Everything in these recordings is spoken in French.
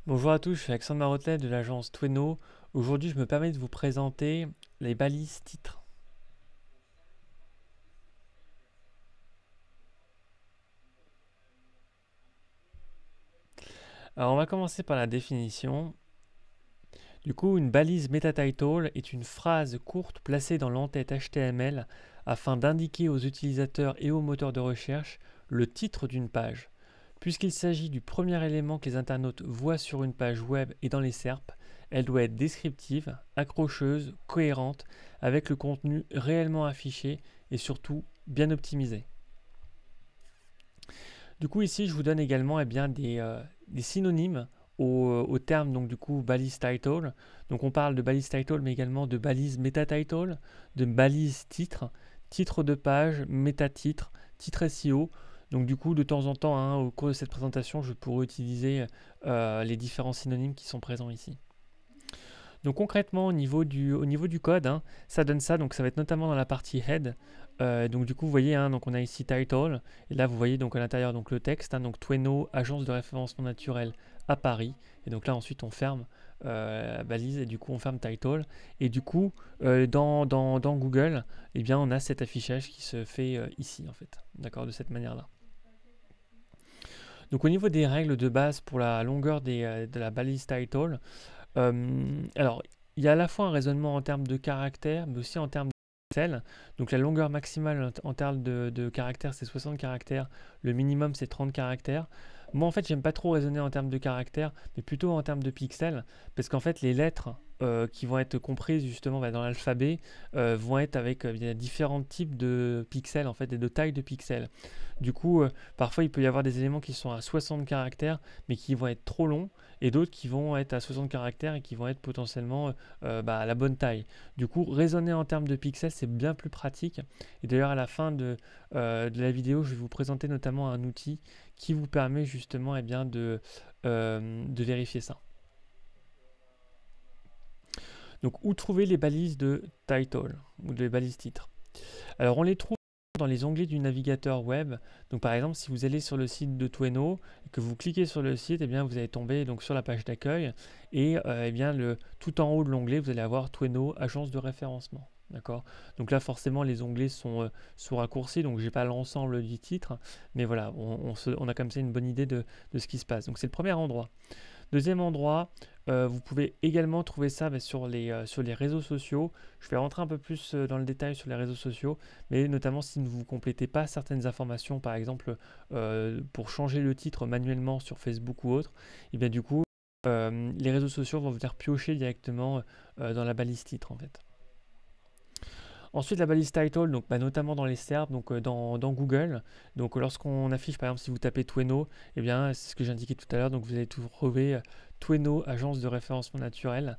Bonjour à tous, je suis Alexandre Marotelet de l'agence Tweno. Aujourd'hui, je me permets de vous présenter les balises titres. Alors, on va commencer par la définition. Du coup, une balise meta-title est une phrase courte placée dans l'entête HTML afin d'indiquer aux utilisateurs et aux moteurs de recherche le titre d'une page. Puisqu'il s'agit du premier élément que les internautes voient sur une page web et dans les SERP, elle doit être descriptive, accrocheuse, cohérente, avec le contenu réellement affiché et surtout bien optimisé. Du coup, ici, je vous donne également des synonymes au terme donc du coup balise title. Donc on parle de balise title, mais également de balise meta title, de balise titre, titre de page, méta titre, titre SEO. Donc du coup, de temps en temps, hein, au cours de cette présentation, je pourrais utiliser les différents synonymes qui sont présents ici. Donc concrètement, au niveau du code, hein, ça donne ça. Donc ça va être notamment dans la partie head. Donc du coup, vous voyez, hein, donc on a ici title. Et là, vous voyez donc à l'intérieur donc le texte. Hein, donc Tweno, agence de référencement naturel à Paris. Et donc là, ensuite, on ferme la balise et du coup, on ferme title. Et du coup, dans Google, eh bien, on a cet affichage qui se fait ici, en fait. D'accord, de cette manière-là. Donc au niveau des règles de base pour la longueur de la balise title, alors, il y a à la fois un raisonnement en termes de caractères, mais aussi en termes de pixels. Donc la longueur maximale en termes de caractères, c'est 60 caractères. Le minimum, c'est 30 caractères. Moi, en fait, j'aime pas trop raisonner en termes de caractères, mais plutôt en termes de pixels, parce qu'en fait, les lettres qui vont être comprises justement dans l'alphabet vont être avec il y a différents types de pixels en fait et de tailles de pixels. Du coup, parfois il peut y avoir des éléments qui sont à 60 caractères mais qui vont être trop longs et d'autres qui vont être à 60 caractères et qui vont être potentiellement à la bonne taille. Du coup, raisonner en termes de pixels, c'est bien plus pratique. Et d'ailleurs, à la fin de la vidéo, je vais vous présenter notamment un outil qui vous permet justement de vérifier ça. Donc, où trouver les balises de title ou les balises titres? Alors, on les trouve dans les onglets du navigateur web. Donc, par exemple, si vous allez sur le site de Tweno et que vous cliquez sur le site, eh bien, vous allez tomber donc sur la page d'accueil et eh bien, tout en haut de l'onglet, vous allez avoir Tweno, agence de référencement. D'accord. Donc là, forcément, les onglets sont raccourcis, donc j'ai pas l'ensemble du titre, mais voilà, on a comme ça une bonne idée de ce qui se passe. Donc c'est le premier endroit. Deuxième endroit, vous pouvez également trouver ça sur les réseaux sociaux. Je vais rentrer un peu plus dans le détail sur les réseaux sociaux, mais notamment si vous ne complétez pas certaines informations, par exemple pour changer le titre manuellement sur Facebook ou autre, et bien du coup, les réseaux sociaux vont venir piocher directement dans la balise titre en fait. Ensuite, la balise title, donc, notamment dans les SERP, donc dans Google. Donc, lorsqu'on affiche, par exemple, si vous tapez Tweno, eh bien, c'est ce que j'indiquais tout à l'heure. Donc, vous allez trouver Tweno, agence de référencement naturel.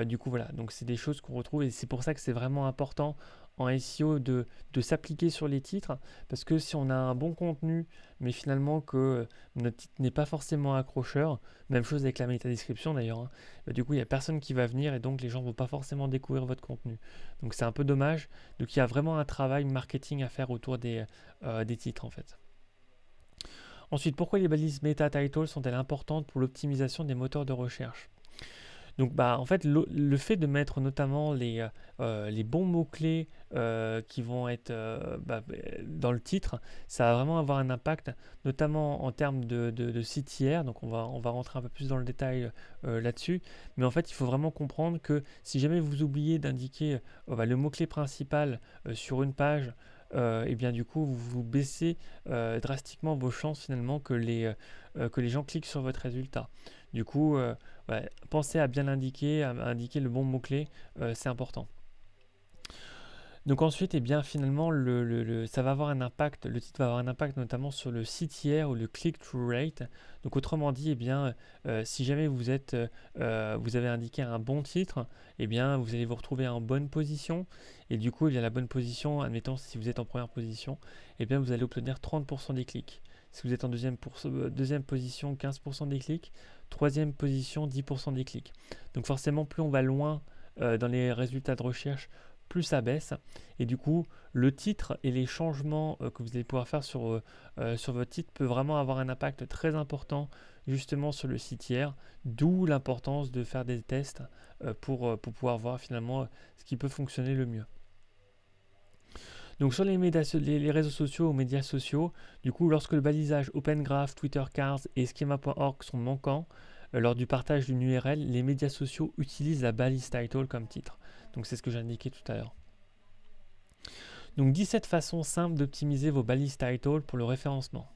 Du coup, voilà. Donc, c'est des choses qu'on retrouve et c'est pour ça que c'est vraiment important en SEO de s'appliquer sur les titres parce que si on a un bon contenu, mais finalement que notre titre n'est pas forcément accrocheur, même chose avec la métadescription d'ailleurs, hein, du coup, il n'y a personne qui va venir et donc les gens ne vont pas forcément découvrir votre contenu. Donc c'est un peu dommage. Donc il y a vraiment un travail marketing à faire autour des titres en fait. Ensuite, pourquoi les balises meta-title sont-elles importantes pour l'optimisation des moteurs de recherche? Donc en fait, le fait de mettre notamment les bons mots-clés qui vont être dans le titre, ça va vraiment avoir un impact, notamment en termes de CTR. Donc on va rentrer un peu plus dans le détail là-dessus. Mais en fait, il faut vraiment comprendre que si jamais vous oubliez d'indiquer le mot-clé principal sur une page, et bien du coup, vous baissez drastiquement vos chances finalement que les gens cliquent sur votre résultat. Du coup, pensez à bien l'indiquer, à indiquer le bon mot-clé, c'est important. Donc ensuite, eh bien, finalement, ça va avoir un impact, le titre va avoir un impact notamment sur le CTR ou le click-through rate. Donc autrement dit, eh bien, si jamais vous avez indiqué un bon titre, eh bien, vous allez vous retrouver en bonne position. Et du coup, la bonne position, admettons si vous êtes en première position, eh bien, vous allez obtenir 30% des clics. Si vous êtes en deuxième position, 15% des clics. Troisième position, 10% des clics. Donc forcément, plus on va loin dans les résultats de recherche, plus ça baisse. Et du coup, le titre et les changements que vous allez pouvoir faire sur votre titre peut vraiment avoir un impact très important justement sur le site tiers, d'où l'importance de faire des tests pour pouvoir voir finalement ce qui peut fonctionner le mieux. Donc sur les réseaux sociaux ou médias sociaux, du coup, lorsque le balisage Open Graph, Twitter Cards et Schema.org sont manquants, lors du partage d'une URL, les médias sociaux utilisent la balise title comme titre. Donc c'est ce que j'ai indiqué tout à l'heure. Donc 17 façons simples d'optimiser vos balises title pour le référencement.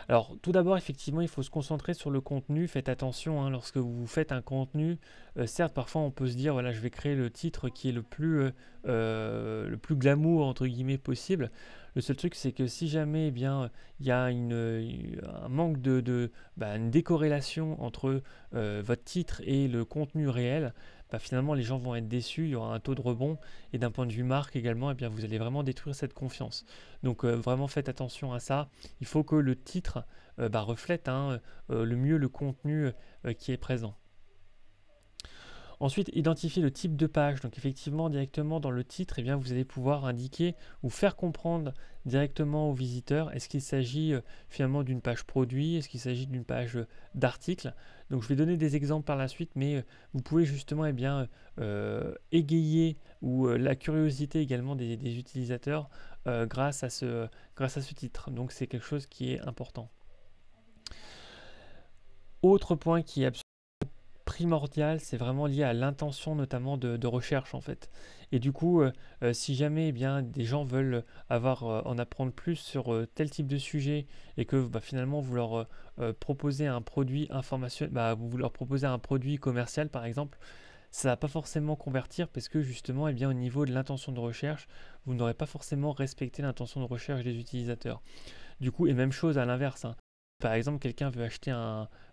Alors tout d'abord, effectivement, il faut se concentrer sur le contenu. Faites attention, hein, lorsque vous faites un contenu, certes parfois on peut se dire voilà, je vais créer le titre qui est le plus glamour entre guillemets possible. Le seul truc, c'est que si jamais eh bien il y a un manque une décorrélation entre votre titre et le contenu réel, finalement les gens vont être déçus, il y aura un taux de rebond et d'un point de vue marque également, eh bien, vous allez vraiment détruire cette confiance. Donc vraiment faites attention à ça. Il faut que le titre reflète le mieux le contenu qui est présent. Ensuite, identifiez le type de page. Donc effectivement, directement dans le titre, eh bien, vous allez pouvoir indiquer ou faire comprendre directement aux visiteurs est-ce qu'il s'agit finalement d'une page produit, est-ce qu'il s'agit d'une page d'article. Donc je vais donner des exemples par la suite, mais vous pouvez justement égayer la curiosité également des utilisateurs grâce à ce titre. Donc c'est quelque chose qui est important. Autre point qui est absolument primordial, c'est vraiment lié à l'intention notamment de recherche en fait. Et du coup, si jamais eh bien, des gens veulent en apprendre plus sur tel type de sujet et que finalement vous leur proposez un produit informationnel, vous leur proposez un produit commercial par exemple, ça ne va pas forcément convertir parce que justement eh bien, au niveau de l'intention de recherche, vous n'aurez pas forcément respecté l'intention de recherche des utilisateurs. Du coup, et même chose à l'inverse, hein. Par exemple, quelqu'un veut acheter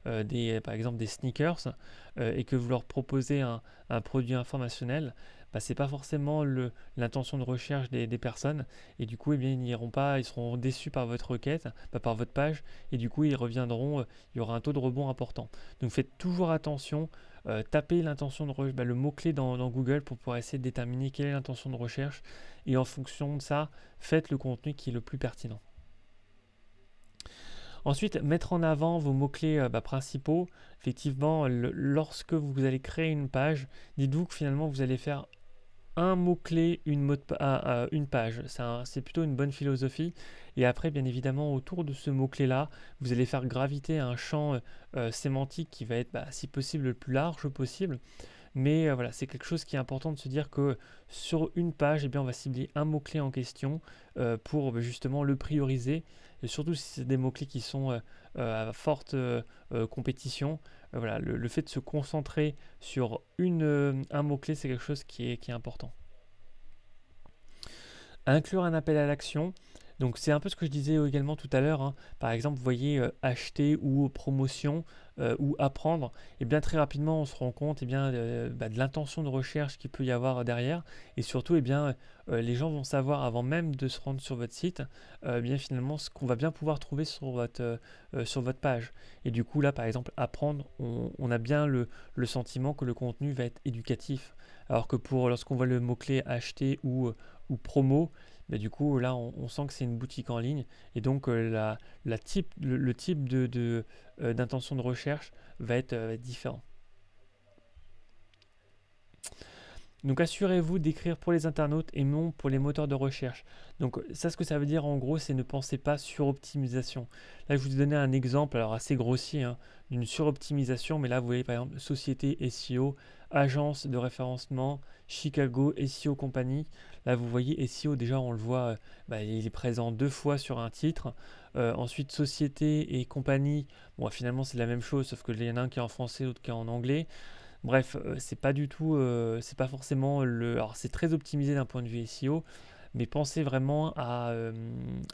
par exemple des sneakers et que vous leur proposez un produit informationnel, c'est pas forcément l'intention de recherche des personnes et du coup, eh bien, ils seront déçus par votre requête, par votre page et du coup, ils reviendront, il y aura un taux de rebond important. Donc, faites toujours attention, tapez l'intention de recherche, le mot-clé dans Google pour pouvoir essayer de déterminer quelle est l'intention de recherche et en fonction de ça, faites le contenu qui est le plus pertinent. Ensuite, mettre en avant vos mots-clés principaux. Effectivement, lorsque vous allez créer une page, dites-vous que finalement vous allez faire un mot-clé, une page. C'est plutôt une bonne philosophie. Et après, bien évidemment, autour de ce mot-clé-là, vous allez faire graviter un champ sémantique qui va être, si possible, le plus large possible. Mais voilà, c'est quelque chose qui est important de se dire que sur une page, eh bien, on va cibler un mot-clé en question pour justement le prioriser. Et surtout si c'est des mots-clés qui sont à forte compétition. Voilà, le fait de se concentrer sur un mot-clé, c'est quelque chose qui est important. Inclure un appel à l'action. Donc c'est un peu ce que je disais également tout à l'heure, hein. Par exemple, vous voyez acheter ou promotion ou apprendre, et bien très rapidement on se rend compte de l'intention de recherche qu'il peut y avoir derrière, et surtout les gens vont savoir avant même de se rendre sur votre site, bien finalement ce qu'on va bien pouvoir trouver sur votre page. Et du coup là par exemple apprendre, on a bien le sentiment que le contenu va être éducatif, alors que lorsqu'on voit le mot-clé acheter ou promo, du coup là on sent que c'est une boutique en ligne et donc le type d'intention de recherche va être différent. Donc assurez-vous d'écrire pour les internautes et non pour les moteurs de recherche. Donc ça, ce que ça veut dire en gros, c'est ne pensez pas suroptimisation. Là je vous ai donné un exemple alors assez grossier d'une suroptimisation, mais là vous voyez par exemple société SEO, agence de référencement, Chicago SEO compagnie. Là vous voyez SEO, déjà on le voit, il est présent 2 fois sur un titre. Ensuite société et compagnie, bon finalement c'est la même chose sauf que il y en a un qui est en français, l'autre qui est en anglais. Bref, c'est pas du tout, c'est pas forcément alors c'est très optimisé d'un point de vue SEO, mais pensez vraiment à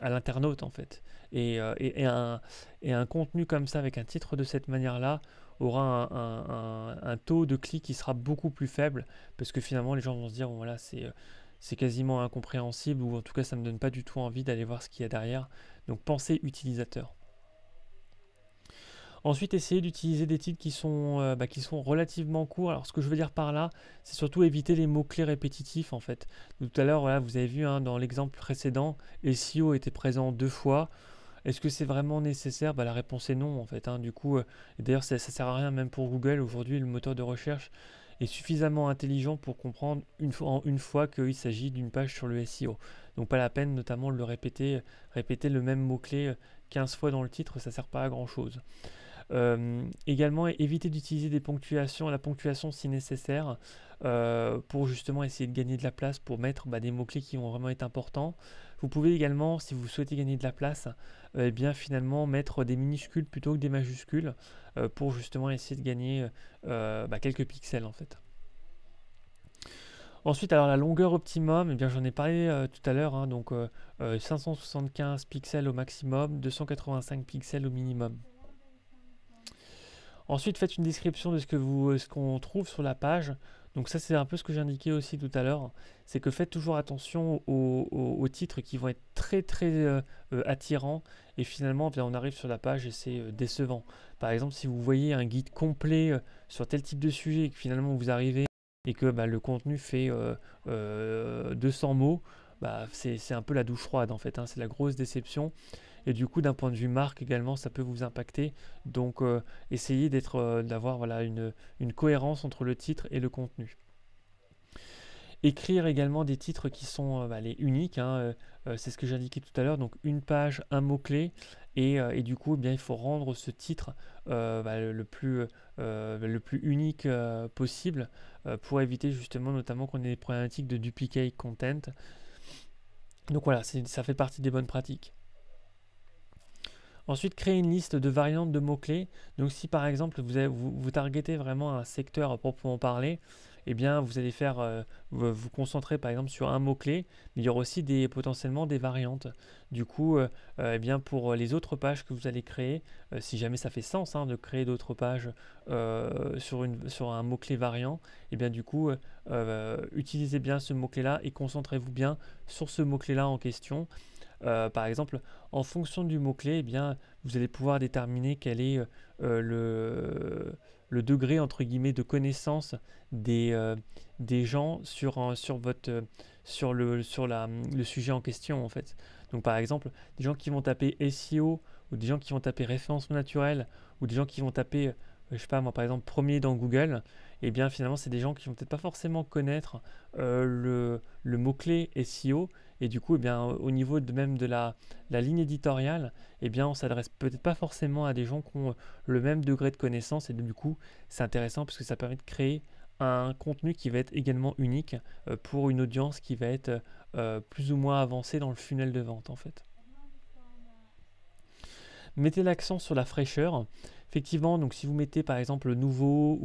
l'internaute en fait. Et un contenu comme ça avec un titre de cette manière-là aura un taux de clic qui sera beaucoup plus faible parce que finalement les gens vont se dire bon, voilà c'est quasiment incompréhensible ou en tout cas ça me donne pas du tout envie d'aller voir ce qu'il y a derrière. Donc pensez utilisateur. Ensuite, essayez d'utiliser des titres qui sont relativement courts. Alors, ce que je veux dire par là, c'est surtout éviter les mots-clés répétitifs, en fait. Tout à l'heure, voilà, vous avez vu dans l'exemple précédent, SEO était présent 2 fois. Est-ce que c'est vraiment nécessaire? Bah, la réponse est non en fait, hein. Du coup, et d'ailleurs ça sert à rien même pour Google. Aujourd'hui, le moteur de recherche est suffisamment intelligent pour comprendre en une fois qu'il s'agit d'une page sur le SEO. Donc pas la peine notamment de le répéter le même mot-clé 15 fois dans le titre, ça sert pas à grand chose. Également, éviter d'utiliser la ponctuation si nécessaire, pour justement essayer de gagner de la place, pour mettre des mots-clés qui vont vraiment être importants. Vous pouvez également, si vous souhaitez gagner de la place, eh bien finalement mettre des minuscules plutôt que des majuscules, pour justement essayer de gagner quelques pixels en fait. Ensuite, alors la longueur optimum, eh bien j'en ai parlé tout à l'heure, hein, donc 575 pixels au maximum, 285 pixels au minimum. Ensuite, faites une description de ce qu'on trouve sur la page. Donc ça, c'est un peu ce que j'ai indiqué aussi tout à l'heure. C'est que faites toujours attention aux titres qui vont être très attirants. Et finalement, bien, on arrive sur la page et c'est décevant. Par exemple, si vous voyez un guide complet sur tel type de sujet et que finalement vous arrivez et que le contenu fait 200 mots, c'est un peu la douche froide en fait, hein. C'est la grosse déception. Et du coup, d'un point de vue marque également, ça peut vous impacter. Donc, essayez d'avoir une cohérence entre le titre et le contenu. Écrire également des titres qui sont les uniques, hein, c'est ce que j'ai indiqué tout à l'heure. Donc, une page, un mot-clé. Et du coup, eh bien, il faut rendre ce titre le plus unique possible, pour éviter justement notamment qu'on ait des problématiques de duplicate content. Donc voilà, ça fait partie des bonnes pratiques. Ensuite, créer une liste de variantes de mots-clés. Donc si par exemple vous targetez vraiment un secteur à proprement parler, eh bien vous allez vous concentrer par exemple sur un mot-clé, mais il y aura aussi potentiellement des variantes. Du coup, eh bien pour les autres pages que vous allez créer, si jamais ça fait sens, hein, de créer d'autres pages sur un mot-clé variant, eh bien du coup, utilisez bien ce mot-clé-là et concentrez-vous bien sur ce mot-clé-là en question. Par exemple, en fonction du mot-clé, eh bien, vous allez pouvoir déterminer quel est le degré entre guillemets de connaissance des gens sur le sujet en question en fait. Donc par exemple, des gens qui vont taper SEO ou des gens qui vont taper référencement naturel ou des gens qui vont taper je sais pas moi par exemple premier dans Google, et bien finalement c'est des gens qui vont peut-être pas forcément connaître le mot-clé SEO. Et du coup, eh bien, au niveau même de la ligne éditoriale, eh bien, on s'adresse peut-être pas forcément à des gens qui ont le même degré de connaissance. Et du coup, c'est intéressant parce que ça permet de créer un contenu qui va être également unique pour une audience qui va être plus ou moins avancée dans le funnel de vente en fait. Mettez l'accent sur la fraîcheur. Effectivement, donc si vous mettez par exemple le nouveau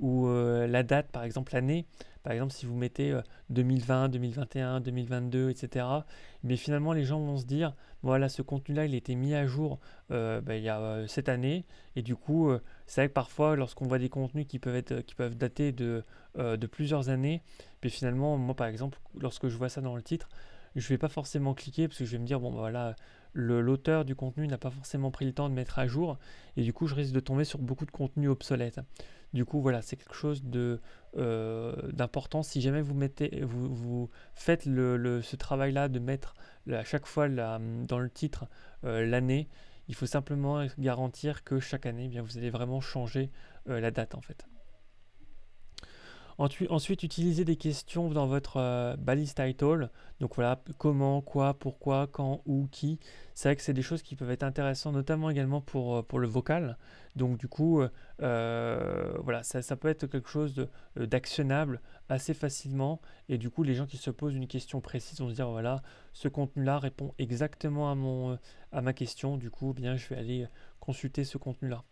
ou la date, par exemple l'année, par exemple si vous mettez 2020, 2021, 2022, etc., mais finalement les gens vont se dire, voilà, ce contenu-là, il a été mis à jour il y a cette année, et du coup, c'est vrai que parfois, lorsqu'on voit des contenus qui peuvent dater de plusieurs années, mais finalement, moi par exemple, lorsque je vois ça dans le titre, je ne vais pas forcément cliquer parce que je vais me dire, bon, voilà, l'auteur du contenu n'a pas forcément pris le temps de mettre à jour et du coup je risque de tomber sur beaucoup de contenu obsolète. Du coup voilà, c'est quelque chose d'important. Si jamais vous faites ce travail là de mettre à chaque fois dans le titre l'année, il faut simplement garantir que chaque année eh bien, vous allez vraiment changer la date en fait. Ensuite, utilisez des questions dans votre balise title. Donc voilà, comment, quoi, pourquoi, quand, où, qui. C'est vrai que c'est des choses qui peuvent être intéressantes, notamment également pour le vocal. Donc du coup, voilà, ça peut être quelque chose d'actionnable assez facilement. Et du coup, les gens qui se posent une question précise vont se dire, voilà, ce contenu-là répond exactement à ma question. Du coup, bien, je vais aller consulter ce contenu-là.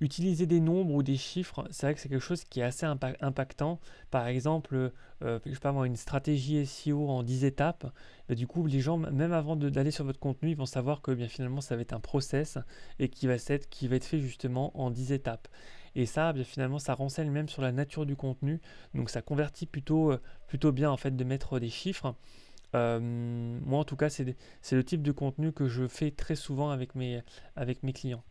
Utiliser des nombres ou des chiffres, c'est vrai que c'est quelque chose qui est assez impactant. Par exemple, je sais pas moi, une stratégie SEO en 10 étapes, du coup, les gens, même avant d'aller sur votre contenu, ils vont savoir que bien finalement, ça va être un process et qui va être fait justement en 10 étapes. Et ça, bien finalement, ça renseigne même sur la nature du contenu. Donc, ça convertit plutôt bien en fait de mettre des chiffres. Moi, en tout cas, c'est le type de contenu que je fais très souvent avec mes clients.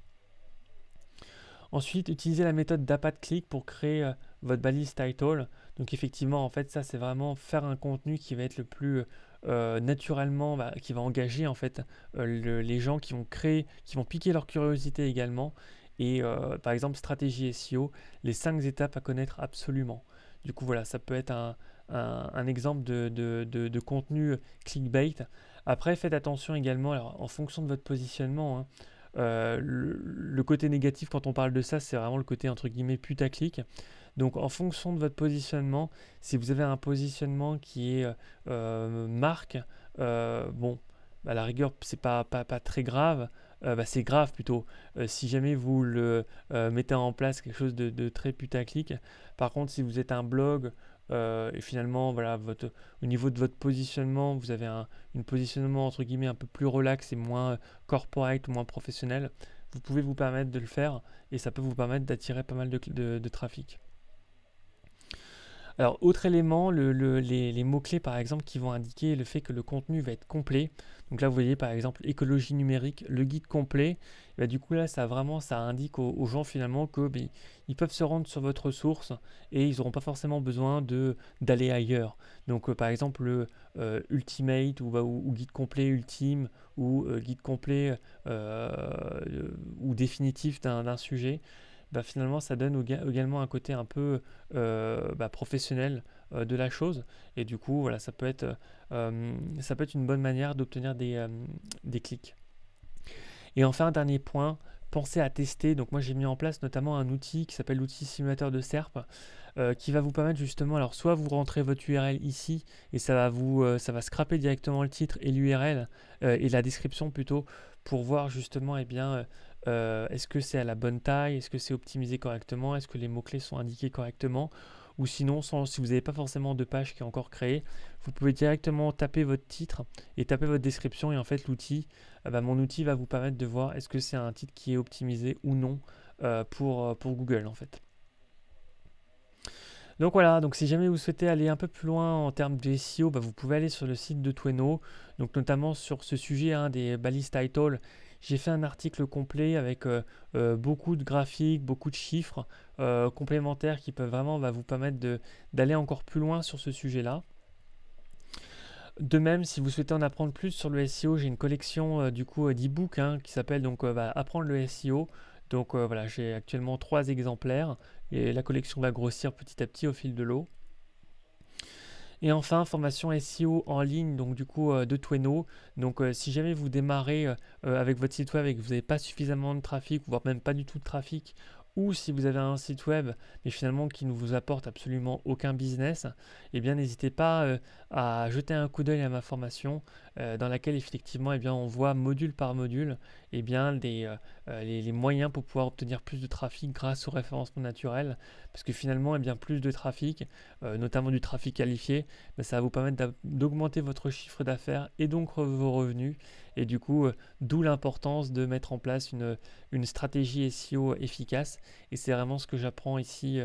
Ensuite, utilisez la méthode d'appât de clic pour créer votre balise title. Donc effectivement, en fait, ça c'est vraiment faire un contenu qui va être le plus naturellement, qui va engager en fait les gens qui vont créer, qui vont piquer leur curiosité également. Et par exemple, stratégie SEO, les 5 étapes à connaître absolument. Du coup, voilà, ça peut être un exemple de contenu clickbait. Après, faites attention également, alors, en fonction de votre positionnement, hein, le côté négatif quand on parle de ça, c'est vraiment le côté entre guillemets putaclic. Donc en fonction de votre positionnement, si vous avez un positionnement qui est marque, bon, à la rigueur, c'est pas très grave, c'est grave plutôt. Si jamais vous le mettez en place quelque chose de très putaclic. Par contre, si vous êtes un blog et finalement, voilà, au niveau de votre positionnement, vous avez un positionnement entre guillemets un peu plus relax et moins corporate ou moins professionnel, vous pouvez vous permettre de le faire et ça peut vous permettre d'attirer pas mal de trafic. Alors, autre élément, les mots-clés par exemple qui vont indiquer le fait que le contenu va être complet. Donc là, vous voyez par exemple écologie numérique, le guide complet. Et du coup, là, ça indique aux gens finalement que ils peuvent se rendre sur votre source et ils n'auront pas forcément besoin d'aller ailleurs. Donc, par exemple, le Ultimate ou guide complet ultime ou guide complet ou définitif d'un sujet. Finalement, ça donne également un côté un peu professionnel de la chose. Et du coup, voilà, ça peut être une bonne manière d'obtenir des clics. Et enfin, un dernier point, pensez à tester. Donc moi, j'ai mis en place notamment un outil qui s'appelle l'outil simulateur de SERP, qui va vous permettre justement, alors soit vous rentrez votre URL ici et ça va scraper directement le titre et l'URL et la description plutôt pour voir justement est-ce que c'est à la bonne taille, est-ce que c'est optimisé correctement, est-ce que les mots-clés sont indiqués correctement, ou sinon si vous n'avez pas forcément de page qui est encore créée, vous pouvez directement taper votre titre et taper votre description et en fait mon outil va vous permettre de voir est-ce que c'est un titre qui est optimisé ou non pour Google en fait. Donc voilà, donc si jamais vous souhaitez aller un peu plus loin en termes de SEO, vous pouvez aller sur le site de Tweno, donc notamment sur ce sujet des balises title. J'ai fait un article complet avec beaucoup de graphiques, beaucoup de chiffres complémentaires qui peuvent vraiment vous permettre d'aller encore plus loin sur ce sujet-là. De même, si vous souhaitez en apprendre plus sur le SEO, j'ai une collection d'e-books qui s'appelle donc Apprendre le SEO. Donc voilà, j'ai actuellement 3 exemplaires et la collection va grossir petit à petit au fil de l'eau. Et enfin, formation SEO en ligne, donc du coup de Tweno. Donc si jamais vous démarrez avec votre site web et que vous n'avez pas suffisamment de trafic, voire même pas du tout de trafic, ou si vous avez un site web mais finalement qui ne vous apporte absolument aucun business, eh bien n'hésitez pas à jeter un coup d'œil à ma formation dans laquelle effectivement on voit module par module les moyens pour pouvoir obtenir plus de trafic grâce au référencement naturel, parce que finalement plus de trafic, notamment du trafic qualifié, ça va vous permettre d'augmenter votre chiffre d'affaires et donc vos revenus. Et du coup, d'où l'importance de mettre en place une stratégie SEO efficace. Et c'est vraiment ce que j'apprends ici